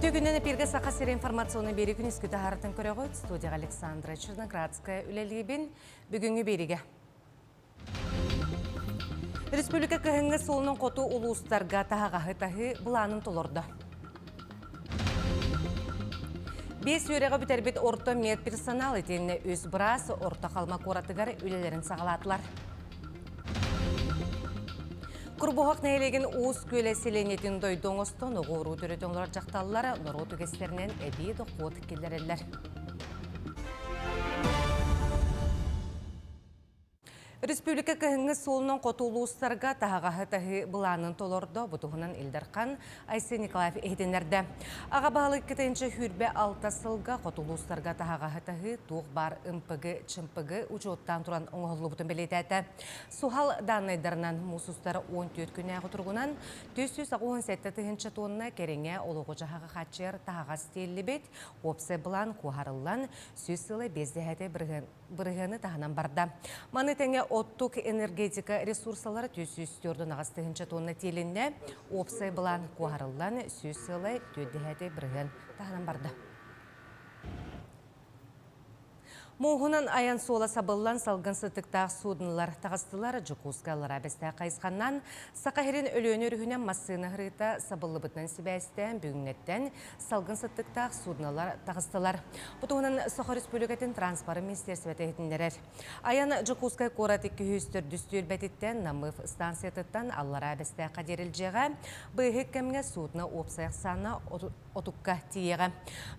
Өте күннен эпирге сақасыр информационы бері күн искіті харатын көріғі студия Александра Черноградская үлелейбін бүгінгі беріге. Республика көхіңгі солының қоту ұлыстарға тағағы бұланын толырды. Бес өреға бітербет орта медперсонал етеніне өз бұрас орта қалма қоратығар үлелерін сағалатылар. Күрбуғақ нәйлеген уыз көлі селенетін дойдың ұстын ұғыру түретін жақталылар нұру түгестерінен әбейді қуат келдерелер. Республика көхіңгі солының қотулуыстарға тағағы бұланын толырды бұтығынан Илдархан Айсы Николаев ехденерді. Аға бағалы кетенші хүрбе алтасылға қотулуыстарға тағағы туғы бар үмпігі, чымпігі ұчуыттан тұран оңғылы бұтын белетәді. Сухал данайдарынан мұсыстары 14 күн ағы тұрғынан 217 тонна кереңе олығы жағағы қатшер тағаға стелі бет, опсы бұлан қуғарылан сөз сылы бездехәді бірғаны тағынан барды. Маны тәңе оттук энергетика ресурсалары 204 ағастығынша тонна телінне опсай бұлан қуарылан сөз сылы төддехәді бірген тағынан барды. Моғынан аян сола сабыллан салғын сытықтақ судынылар тағыстылар жүкускалар әбесті қайысқаннан сақахерін өліөні үрігінен массыны ғырыта сабылы бұтынан сібәстен бүгінеттен салғын сытықтақ судынылар тағыстылар. Бұтығынан Соқа Республикатын транспары министерсі бәтігетіндерер. Аян жүкускай қорат 200 дүстер бәтеттен намыв станциятыттан аллар әбесті қадерілжеға бұйғы кәмге судына опсаяқ саны отукка тиеға.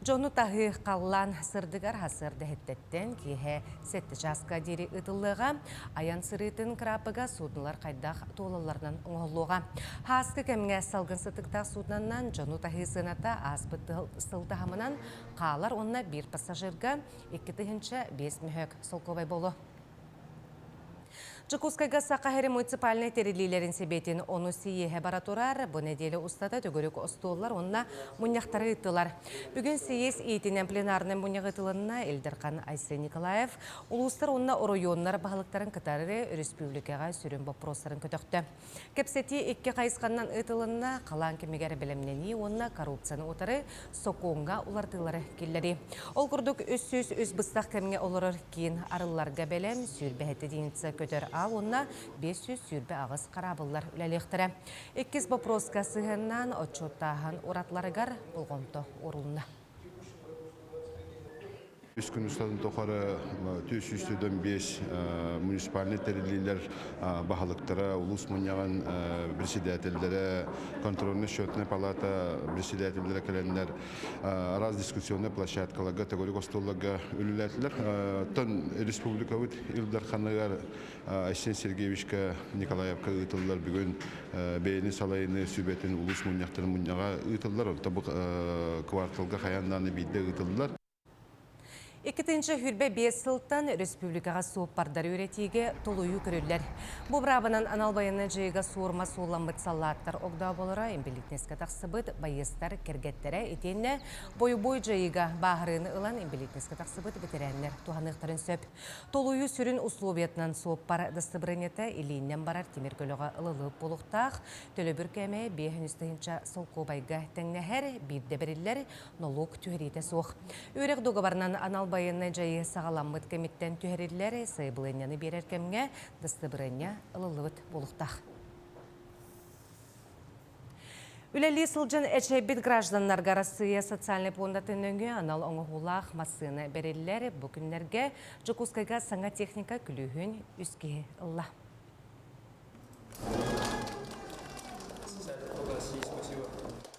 Жону тағы қаллан сырдығар хасырды хеттеттен кеге сетті жасқа дері ұтылыға, аян сырытын крапыға судынлар қайдақ толыларынан оңылуға. Хасқы кәмге салғын сытықтақ судынаннан жону тағы сыната аспыты сылтағымынан қалар онына бір пассажирға 2-5 мүхек солқобай болу. Жукускайга Сақахері муниципальный терелилерін себетін оны сиеге баратурар, бұл неделі ұстата төгірік остолар, онына мұнияқтары ұттылар. Бүгін сиес ейтінен пленарының мұнияқ ұттылынына Илдархан Айсы Николаев, ұлыстар онына оройонлар бағылықтарын кітары республикаға сүрін бопростарын көтіқті. Кепсеті екке қайысқаннан ұттылынына қалан кемегері білімнені, онына коррупцияны отары соқуынға ұлартылары келлері. Ол күрдік өз бұстақ кәмге олырыр кейін арылларға бәлем сүрбәхеті дейінісі көтір. Ал онна 500 сүрбе ағыз қарабылар үләлектірі. Еккіз бопроска сығыннан отчоттағын ұратларығар бұлғымты орылына. Üç gün ustadın toxarı 205 munisipalni terililer bahalıklara, ulus munyağın председательлere, контрольный счетная палата председательлere kelenler, раз дискуссионная площадкаларга, тегорик остолларга үліләтілер. Тон республикавыт Илдарханыгар Айсен Сергеевичка Николаевка ұйтылылар бүгін бейіні салайыны сүбетін улус мұнияқтарын мұнияға ұйтылылар. Табы кварталға қаянланы бейді ұйтылылар. Екітінші хүрбе 5 сылттан республикаға суып бардар өретеге толуы көрілер. Бұл брабынан аналбайыны жайға суырма суыламыт салаттар оғда болыра ембелетнеске тақсыбыт байыстар кергеттері етенне бой-бой жайға бағырыны ұлан ембелетнеске тақсыбыт бетерәнлер туғанықтарын сөп. Толуы сүрін условиятынан суып бар дастыбырынеті илейінен барар темір көліға ылылып болуқтақ, төлі бір кәме бейхіністігінші солқу байға тәңнәхер бейді бірілер налог түйреті соқ. Өрек доғабарынан аналбайыны жайы сағаламмыт кәметтен түйрелері сайбылыняны берер кәмге дастыбырыня ылылыбыт болуқтақ. Үләлі сылжын әчәбет гражданларға Россия социальный фондатын өңі анал оңығулақ массыны берелері бүкіндерге Жукускайға саңа техника күлігін үске ұлла.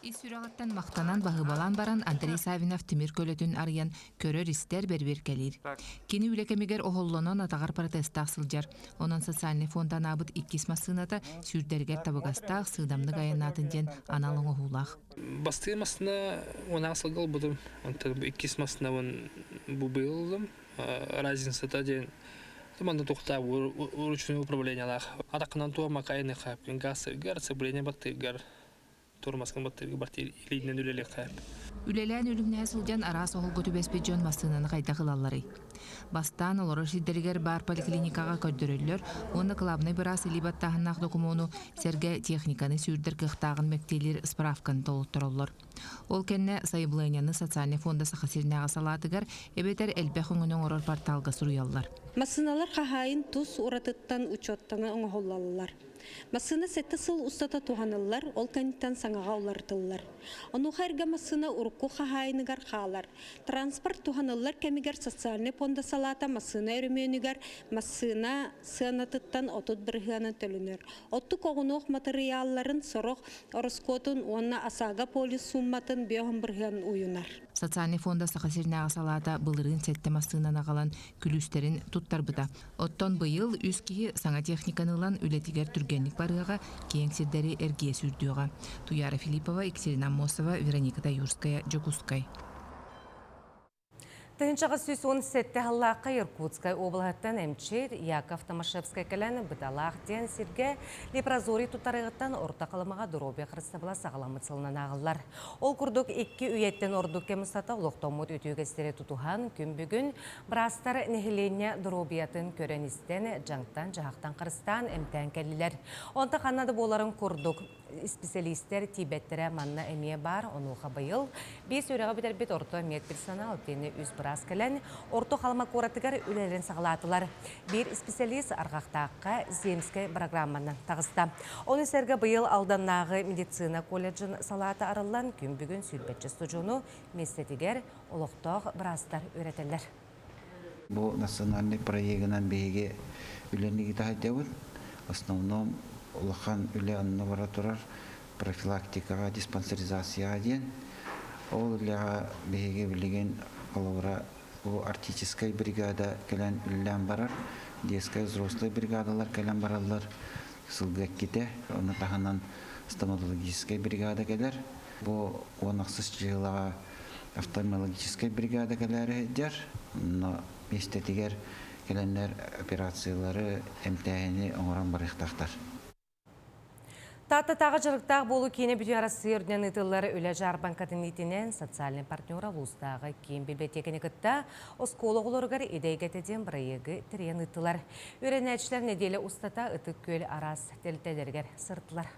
Исүрағаттан мақтанан бағыбалан баран Андрей Савинов Тимир көлетін арыян көрер істер бербер кәлер. Кені үлекемегер оғылланан атағар протестақ сылжар. Онан социальный фондан абыт 2 массыната сүрдергер табығастақ сыдамны ғайынатын ден аналың оғулақ. Басты массына оны асылғыл бұдым. 2 массына бұл бұйылдым. Разинсыта ден Туманды тоқта уручное управление лах. Атақынан туама қайны қап. Гасы гар, цебление баттыгар. Турмаскан баттыгы бартыр илейден үлелек қап. Үлелән үлімнәе сылжан арас оғыл көтібеспе жон массынаны қайта қылалары. Бастан олары шиддергер бар поликлиникаға көддірілер, оны қылабны бірас илибаттағынақ докумону сәрге техниканы сүрдір қықтағын мәктейлер справканы толыттырылыр. Ол кенне сайыблайняны социальный фонда сахасирнага салатыгар эбетер элбэх оңунун орор порталга суруяллар. Масыналар хахайын тус уратыттан учоттана оңголлалар. Масына сетте сыл устата туханылар, ол каниттан саңаға улартылар. Ону хайрга масына урку хахайыныгар халар. Транспорт туханылар кемигер социальный фонда салата масына өрөмөнүгар масына сынатыттан отут бірғанын төлінер. Отту коғынуқ материалларын сорох ороскотун онна асага полис сумматын беғын бірғанын уюнар. Социальный фонда сахасирнага салата былырын сетте масынан агалан күлүстерин туттарбыта. Оттон быйыл үз кихи саңа техниканылан үлетигер түргенник барыга кең сирдери эргие сүрдүга. Туяра Филиппова, Екатерина Мосова, Вероника Таюрская, Жокускай. Тыгынчағы сүз 17 халлаққа Иркутскай облағаттан әмчер Яков Томашевскай кәләні бұдалақ ден сирге лепрозорий тұтарығыттан орта қалымаға дұробе қырыстабыла сағаламы цылынан ағылар. Ол күрдік 2 үйеттен ордық кемістата ұлықтомыд өтігестері тұтуған күн бүгін бірастар нехилене дұробиятын көреністен жаңтан жағақтан қырыстан әмтән кәлілер. Онта қанады боларын күрдік специалистер тибеттері манна әмие бар, онуға байыл. 5 өреға бітер бет орта мет персонал тені үз біраз кәлін орта қалыма қоратығар үлерін сағалатылар. Bir специалист арғақтаққа земскай программаны тағыста. Оны сәргі байыл алданнағы медицина колледжін салаты арылан күн бүгін сүлбетчі студиону местетігер олықтақ бірастар өретелер. Бұл национальный проектінен бейге үлеріні кеті в основном улахан үле анна бара турар профилактикаға, диспансеризацияға дейін. Ол үлеға бейге білеген олауыра артическая бригада кәлән үллән барар, детская взрослая бригадалар кәлән баралар, сылгак кете, оны тағанан стоматологическая бригада кәләр. Бұл онақсыз жылыға офтальмологическая бригада кәләр дер, но местетігер кәләнлер операциялары әмтәйіні оңыран барықтақтар. Тағы жырықтағы болу кені бүтін арасы өрден ұтылары өлі жарбан катынетінен социальный партнера ұлыстағы кейін библиотекені күтті осколы ғылырғар едейгетеден бірайығы тірен ұтылар. Өренәтшілер неделі ұстата ұтық көл арас тәлтәдергер сұртылар.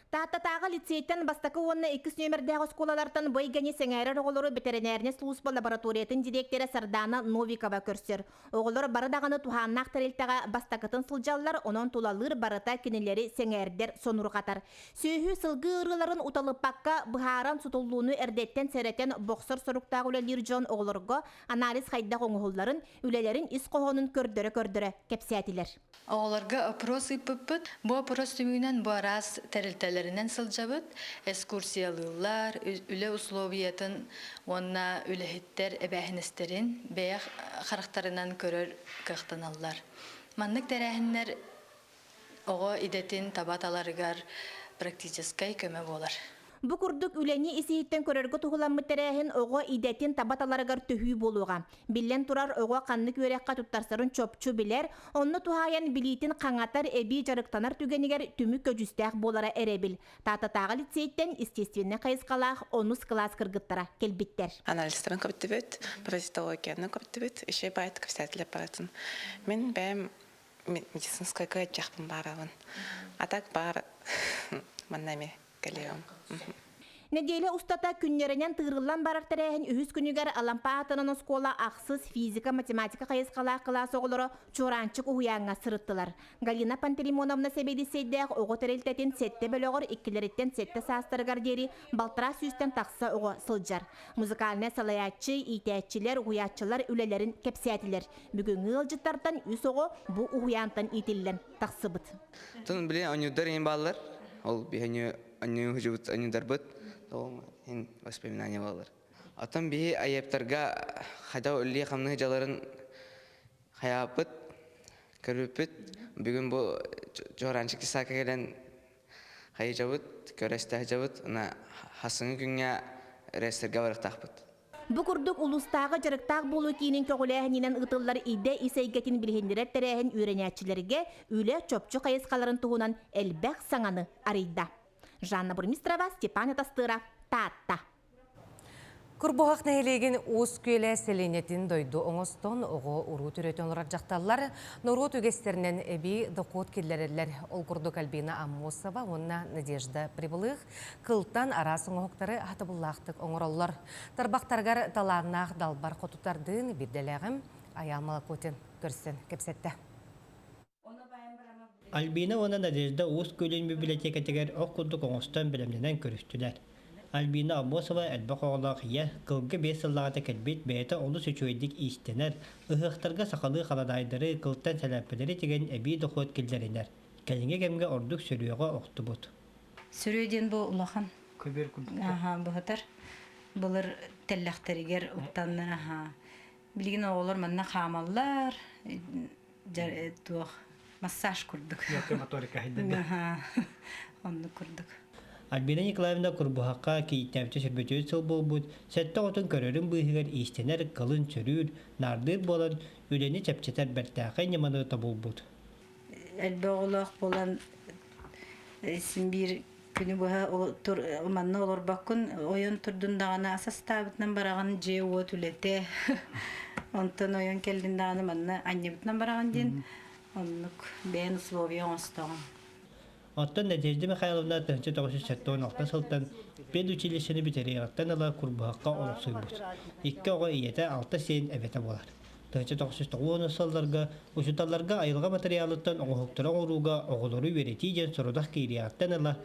Тағы лицейттен бастақы онына 2 нөмірдегі сколалартан бойгені сәңәрі оғылыры ветеринарне служба лабораториятын директоры Сардана Новикова көрсер. Оғылыр барыдағаны туханнақ тәрелтіға бастақытын сылжалылар, онын тулалыр барыта кенелері сәңәрдер соныр қатар. Сөйхі сылғы ұрыларын ұталыппаққа бұхаран сұтылуыны әрдеттен сәреттен боқсыр сұрықтағы үлелер жон оғылырға анализ қайдақ оңғыларын үлелерін іс қоғының көрдірі кепсиятилер. Оғыларға опрос үппіт, бұл опрос түмігінен бұл арас тәрелтелерінен сылжабыт, экскурсиялылар, үле условиятын, онна үлехеттер әбәхіністерін бәяқ қарақтарынан көрір қықтаналар. Маннық тәрәхінлер оғы идетін табаталарығар практическай көмі болар. Бу курдук үләни исиһиттен көрөргө туһуламмыттарааһын ого идетин табаталарыгар төһүү болуга. Биллен турар ого канны күрәккә туттарсарын чопчу билер, онны туһаян билитин каңатар эби жарыктанар түгенигер түмүк көжүстәк болара эребил. Тататагы лицейттен естественный кайыскалах 10 класс кыргыттара келбиттер. Анализтерин көптүбүт, паразитологияны көптүбүт, иши байт көпсәтлеп баратын. Мен бәм медицинская кайчакпын барабын. Атак бар маннами калеем. Неделе устата күннерінен тығырылан барар тәрәхін үхіз күнігер алампа атынан оскола ақсыз физика, математика қайысқала қылас оғылары чоранчық ұхуяңа сырыттылар. Галина Пантеримоновна себеді сейдәқ оғы тәрелтетін сетті бөліғыр, иккілереттен сетті састырғар дері балтыра сүйістен тақса оғы сылжар. Музыкаліне салаятчы, итәтчілер, ұхуятчылар үлелерін кепсиятілер. Бүгін ғылжыттардан үс оғы бұл ұхуянтан итілілен тақсы бұд. Тұн біле анюдар ең балылар, ол бейхәне аню живут анюдар бұд. Ин воспоминания балар. Атам бии аяптарга хада үлли хамны жаларын хаяпыт, көрүпүт. Бүгүн бу жоранчык сака келен хайжабыт, көрөстө жабыт, ана хасыңы күнгө рестерге барактакпыт. Бу курдук улустагы жарыктак болуу кийинин көгүлэхинен ытыллар иде исейгетин билгендирет терехин үйрөнөчүлөргө үлө чопчу кайыскаларын тугунан элбек саңаны арыйда. Жанна Бурмистрова, Степан Тастыра, Тата. Курбуғақ нәйлеген уыз көлі селенетін дойду оңостон оғы уру түретін олар жақталар, нұру түгестерінен әбей дұқуыт келдерелер олгұрды Альбина Аммосова, онна Надежда Прибылық, қылттан арасын оғықтары атыбыллақтық оңыралар. Тарбақтарғар таланнақ далбар қотутардың бірделәғім аямалы көтін көрсін кепсетті. Альбина оны Надежда уыз көлін библиотекатегер оқ-құлдық оңыстан білімденен көрістілер. Альбина Аммосова әлбақ оғылақ ия қылғы бес сыллағата кәлбет бәйті олы сөчуедік истенер, ұхықтарға сақалы қаладайдары қылттан сәләппелері деген әбей дұқуат келдерінер. Кәлінге кәмге ордық сөріуға оқты бұд. Сөрөйден бұл ұлақан. Көбер күлді. Бұғытар. Бұлыр тәлләқтерігер ұқтаннар. Білген оғылар манна қамаллар. Массаж күрдік. Яқы моторика хайдады. Онды күрдік. Альбина Николаевна Курбуһакка кейттәвте сүрбөтөй сыл болбут, сәтті отын көрөрін бұйығыр истенер қылын сөрүр, нардыр болан, үлені чәпчетер бәртәқай неманы табылбут. Әлбі оғылақ болан сін бір күні бұға манна олар бақын, ойын тұрдындағаны асас табытынан бараған же уот үлете. Онтын ойын келдіндағаны манна аннебітінен бараған ден, онлық бәйін условия оңыстаған. Оттан Надежда Михайловна 1976 сылтан педучилищені битериғаттан ала Курбуһакка олықсый бұд. Икки оға иеті 6 сен әбеті болар. 1990 сылларға, ұшыталарға айылға материалыттан оғықтыра оруға оғылары веретейден сұрудақ кейрияттан ала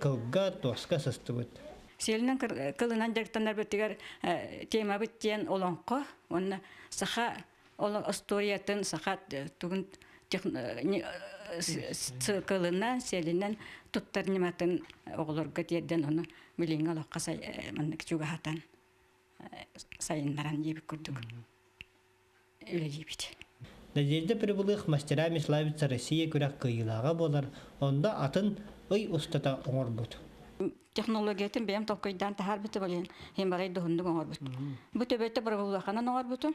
қылға тоска сысты бұд. Селінің қылынан жақтанар бөттігер тема бүттен оланқы, оны сақа историятын сақа түгін кылынан селинен туттар нематын оғылырға тиедден оны милиңа лаққа маннык чугахатан сайын баран ебі күрдік. Үлі ебіді. Надежда Прибылық мастера Миславица Россия күрәк кыйылаға болар, онда атын ый устата оңыр бұд. Технологиятын бәйім толқойдан тахар біті болен, хем барай дұғындық оңыр бұд. Бұт өбетті Прибылықанан оңыр бұтын.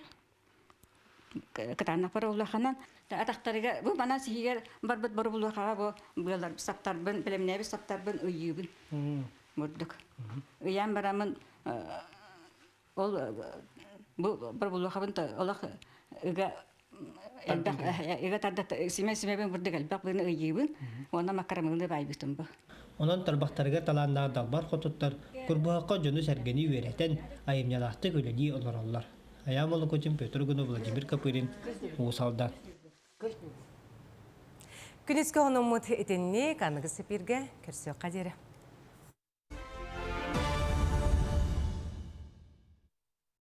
Кытанна парулаханан атактарыга бу бана сигер барбыт барулахага бу булар саптарбын билемнеби саптарбын уйюбун мурдук уян барамын ол бу барулахабын олах ыга эга тадда симе бурдук албак быны уйюбун она макарамылы байбытым бу. Онан тарбақтарга таланнаа далбар хотуттар Курбуһакка жону сәргени үйрәтен айымнялақты көлөди олороллар. Аямалы көтім Петр Гуну Владимир Капырин Уусалдан. Күнеске онымыт етенне қанығы сепирге көрсеу қадері.